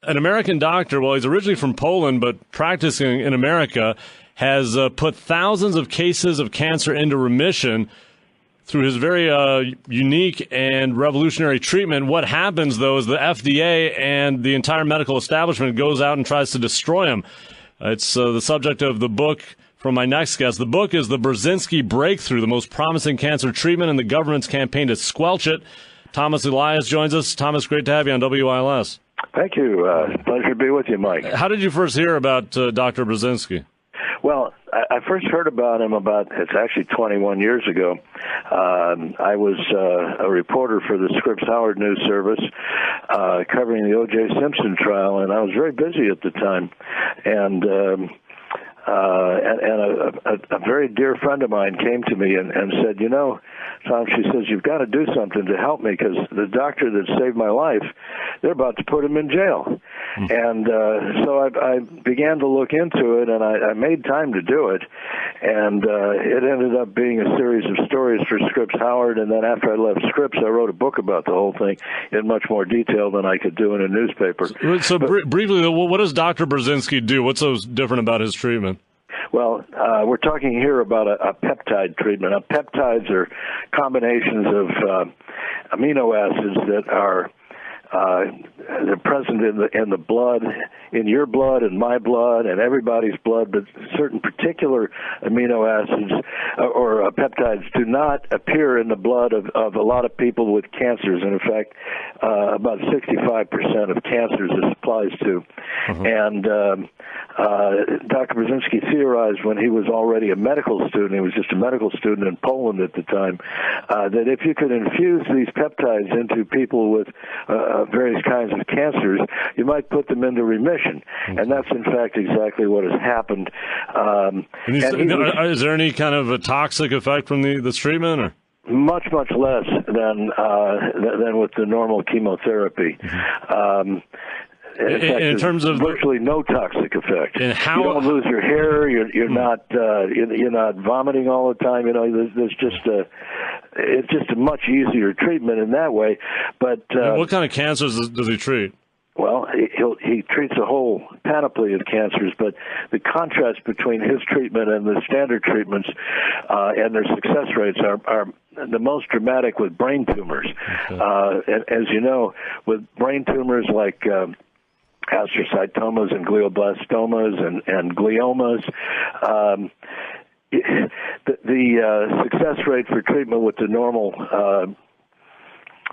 an American doctor, well, he's originally from Poland, but practicing in America, has put thousands of cases of cancer into remission through his very unique and revolutionary treatment. What happens, though, is the FDA and the entire medical establishment goes out and tries to destroy him. It's the subject of the book from my next guest. The book is The Burzynski Breakthrough, the most promising cancer treatment in the government's campaign to squelch it. Thomas Elias joins us. Thomas, great to have you on WILS. Thank you. Pleasure to be with you, Mike. How did you first hear about Dr. Burzynski? Well, I first heard about him it's actually 21 years ago. I was a reporter for the Scripps Howard News Service covering the O.J. Simpson trial, and I was very busy at the time. And a very dear friend of mine came to me and said, you know, Tom, she says, you've got to do something to help me because the doctor that saved my life, they're about to put him in jail. And so I began to look into it, and I made time to do it. And it ended up being a series of stories for Scripps Howard, and then after I left Scripps, I wrote a book about the whole thing in much more detail than I could do in a newspaper. So briefly, what does Dr. Burzynski do? What's so different about his treatment? Well, we're talking here about a peptide treatment. Peptides are combinations of amino acids that are they're present in the blood, in your blood and my blood and everybody's blood, but certain particular amino acids or peptides do not appear in the blood of a lot of people with cancers. And in fact, about 65% of cancers this applies to. And Dr. Burzynski theorized when he was already a medical student, he was just a medical student in Poland at the time, that if you could infuse these peptides into people with various kinds of cancers, you might put them into remission. And that's, in fact, exactly what has happened. Is there any kind of a toxic effect from this treatment? Or? Much less than with the normal chemotherapy. In fact, in terms of virtually no toxic effect. And how, you don't lose your hair. You're not vomiting all the time. You know, there's just it's just a much easier treatment in that way. But what kind of cancers does he treat? Well, he treats a whole panoply of cancers, but the contrast between his treatment and the standard treatments and their success rates are the most dramatic with brain tumors. Okay. And as you know, with brain tumors like astrocytomas and glioblastomas and gliomas, the success rate for treatment with the normal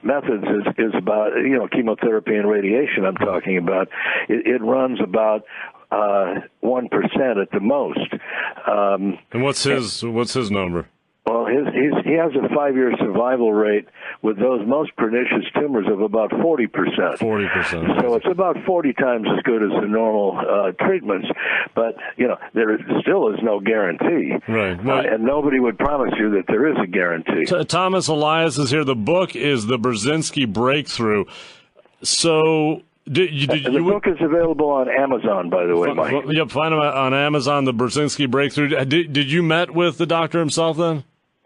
methods is about, you know, chemotherapy and radiation I'm talking about. It runs about 1% at the most. And what's his number? Well, he has a 5-year survival rate with those most pernicious tumors of about 40%. 40%. So it's about 40 times as good as the normal treatments. But, you know, there still is no guarantee. Right. Well, and nobody would promise you that there is a guarantee. Thomas Elias is here. The book is The Burzynski Breakthrough. So... the book is available on Amazon, by the way, Mike. Yep, find it on Amazon, The Burzynski Breakthrough. Did you met with the doctor himself then?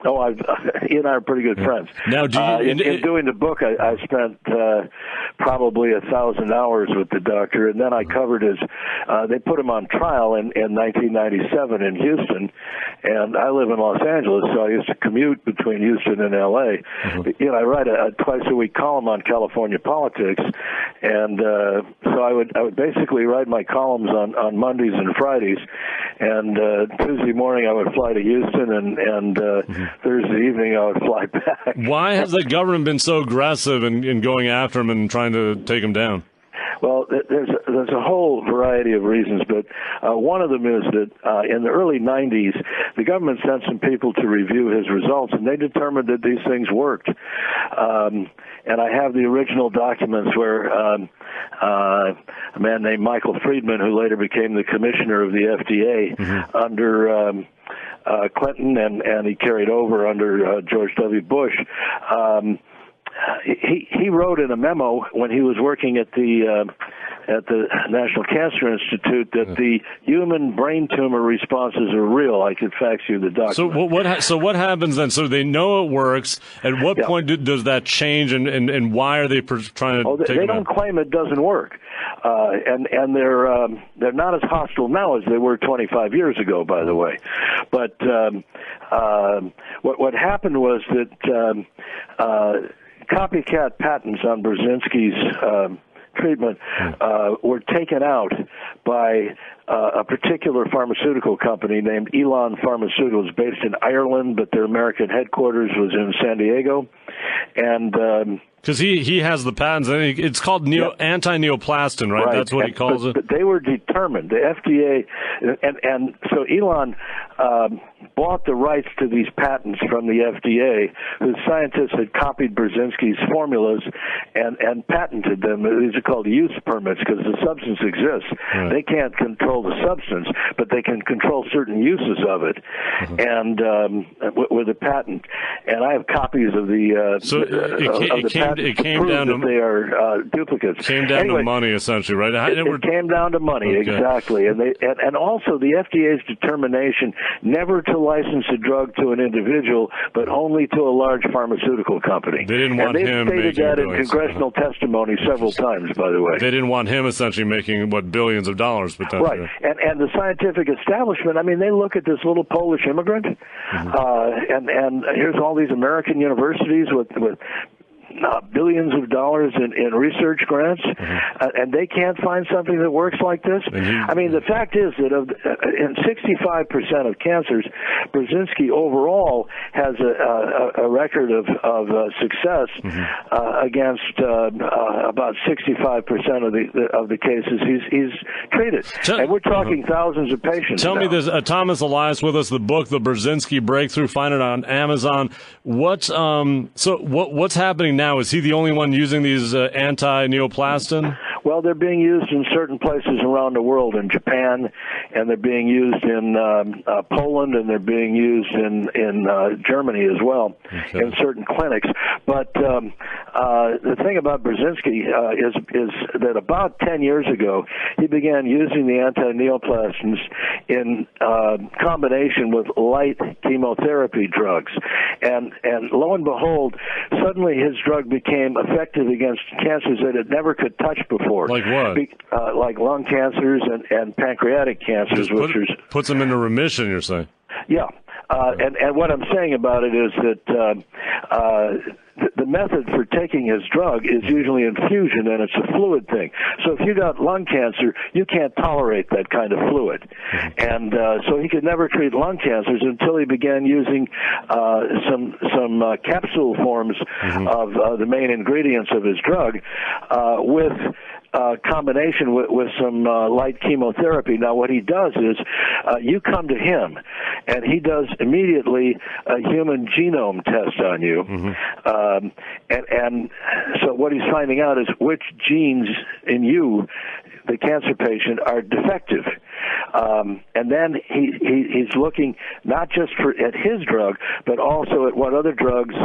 Oh, he and I are pretty good friends. Now, in doing the book, I spent probably 1,000 hours with the doctor, and then I covered his. They put him on trial in 1997 in Houston, and I live in Los Angeles, so I used to commute between Houston and L.A. You know, I write a twice-a-week column on California politics, and so I would basically write my columns on Mondays and Fridays, and Tuesday morning I would fly to Houston, and Thursday evening I would fly back. Why has the government been so aggressive in going after him and trying to take him down? Well, there's a whole variety of reasons, but one of them is that in the early 90s, the government sent some people to review his results, and they determined that these things worked. And I have the original documents where a man named Michael Friedman, who later became the commissioner of the FDA under Clinton, and he carried over under George W. Bush, he wrote in a memo when he was working at the National Cancer Institute that the human brain tumor responses are real. I could fax you the document. So what happens then? So they know it works. At what point does that change, and why are they trying to take they don't claim it doesn't work. and they're not as hostile now as they were 25 years ago, by the way. But what happened was that copycat patents on Burzynski's treatment were taken out by a particular pharmaceutical company named Elan Pharmaceuticals, based in Ireland, but their American headquarters was in San Diego. And because he has the patents, and it's called anti-neoplastin, right? That's what he calls it. But they were determined. The FDA, and so Elon bought the rights to these patents from the FDA, whose scientists had copied Burzynski's formulas and patented them. These are called use permits because the substance exists. Right. They can't control the substance, but they can control certain uses of it, and with a patent. And I have copies of the it came down to they are duplicates. Came down to money, essentially, right? It came down to money, okay. Exactly, and also the FDA's determination never to license a drug to an individual, but only to a large pharmaceutical company. They didn't want him. They've stated that in congressional testimony several times, by the way. They didn't want him essentially making billions of dollars, but right. And the scientific establishment. I mean, they look at this little Polish immigrant, and here's all these American universities with billions of dollars in research grants, and they can't find something that works like this. I mean, the fact is that in 65% of cancers, Burzynski overall has a record of success against about 65% of the cases he's treated. And we're talking thousands of patients. Tell me this, Thomas Elias with us, the book, The Burzynski Breakthrough, find it on Amazon. What's happening now? Is he the only one using these anti-neoplastin? Well, they're being used in certain places around the world, in Japan, and they're being used in Poland, and they're being used in Germany as well, in certain clinics. But the thing about Burzynski is that about 10 years ago, he began using the anti-neoplastins in combination with light chemotherapy drugs. And lo and behold, suddenly his drug became effective against cancers that it never could touch before. Like what? Like lung cancers and pancreatic cancers, puts them into remission, you're saying? Yeah. And what I'm saying about it is that the method for taking his drug is usually infusion, and it's a fluid thing. So if you got lung cancer, you can't tolerate that kind of fluid. And so he could never treat lung cancers until he began using some capsule forms of the main ingredients of his drug with combination with some light chemotherapy. Now, what he does is you come to him, and he does immediately a human genome test on you. And so what he's finding out is which genes in you, the cancer patient, are defective. And then he's looking not just at his drug, but also at what other drugs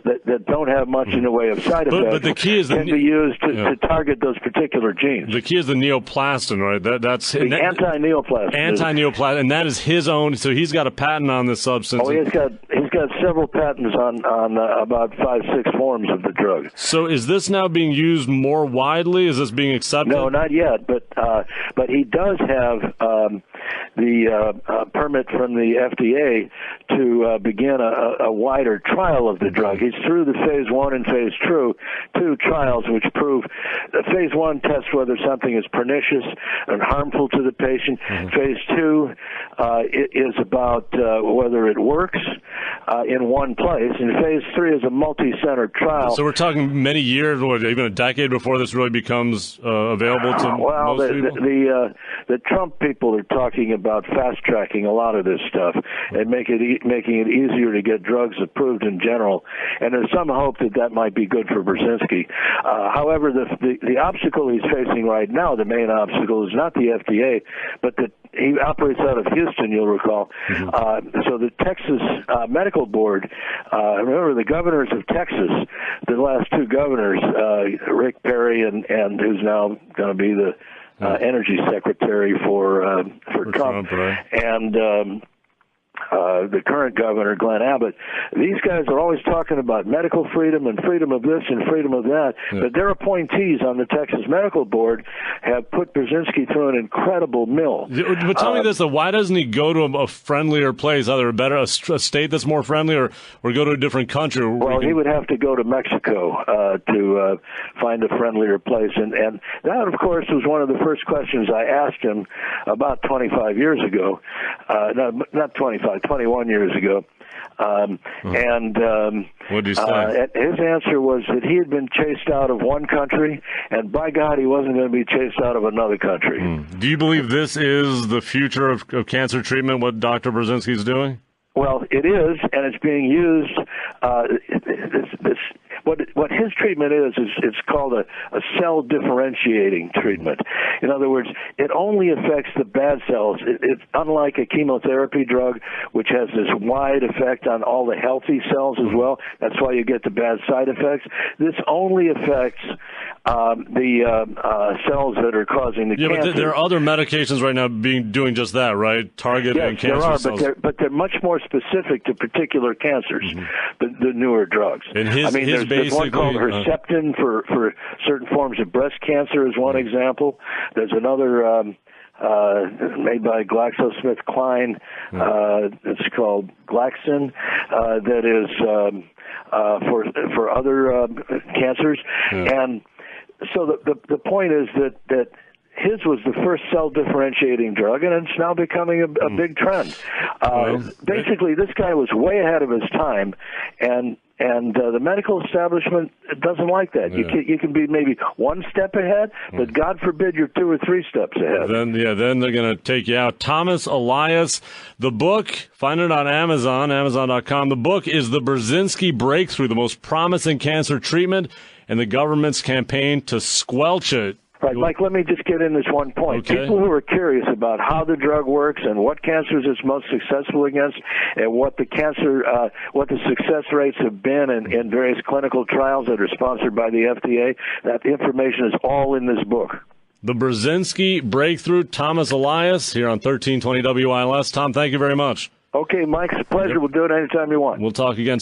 that don't have much in the way of side effects but the key is can be used to target those particular genes. The key is the neoplastin, right? That's the anti-neoplastin. Anti-neoplastin, and that is his own. So he's got a patent on this substance. Oh, he's got several patents on about 5-6 forms of the drug. So is this now being used more widely? Is this being accepted? No, not yet. But he does have the permit from the FDA to begin a wider trial of the drug. He's through the phase 1 and phase 2 trials, which prove phase 1 tests whether something is pernicious and harmful to the patient. Phase 2 is about whether it works in one place, and phase 3 is a multi-center trial. So we're talking many years, or even a decade before this really becomes available to most people? The Trump people are talking about fast-tracking a lot of this stuff and making it easier to get drugs approved in general, and there's some hope that might be good for Burzynski. However, the obstacle he's facing right now, the main obstacle, is not the FDA, but he operates out of Houston, you'll recall. So the Texas Medical Board, remember the governors of Texas, the last 2 governors, Rick Perry and who's now going to be the energy secretary for Trump. Right. And the current governor, Glenn Abbott. These guys are always talking about medical freedom and freedom of this and freedom of that, but their appointees on the Texas Medical Board have put Burzynski through an incredible mill. But tell me this, though, why doesn't he go to a friendlier place, either a state that's more friendly or go to a different country? Well, he would have to go to Mexico to find a friendlier place. And that, of course, was one of the first questions I asked him about 25 years ago. Not 25, 21 years ago. And what did he say? His answer was that he had been chased out of one country, and by God, he wasn't going to be chased out of another country. Do you believe this is the future of cancer treatment, what Dr. Burzynski is doing? Well, it is, and it's being used. What his treatment is it's called a cell differentiating treatment. In other words, it only affects the bad cells. It's unlike a chemotherapy drug, which has this wide effect on all the healthy cells as well. That's why you get the bad side effects. This only affects the cells that are causing the cancer. But there are other medications right now doing just that, right? Targeting cancer cells. But they're much more specific to particular cancers, the newer drugs. And there's one called Herceptin for certain forms of breast cancer is one example. There's another made by GlaxoSmithKline. It's called Glaxin. That is for other cancers. And so the point is that his was the first cell differentiating drug, and it's now becoming a big trend. Basically, this guy was way ahead of his time, and the medical establishment doesn't like that. You can be maybe one step ahead, but God forbid you're 2 or 3 steps ahead. Then they're going to take you out. Thomas Elias, the book, find it on Amazon, Amazon.com. The book is The Burzynski Breakthrough, the most promising cancer treatment and the government's campaign to squelch it. Right, Mike, let me just get in this one point. Okay. People who are curious about how the drug works and what cancers it's most successful against and what the success rates have been in various clinical trials that are sponsored by the FDA, that information is all in this book. The Burzynski Breakthrough, Thomas Elias, here on 1320 WILS. Tom, thank you very much. Okay, Mike, it's a pleasure. We'll do it anytime you want. We'll talk again.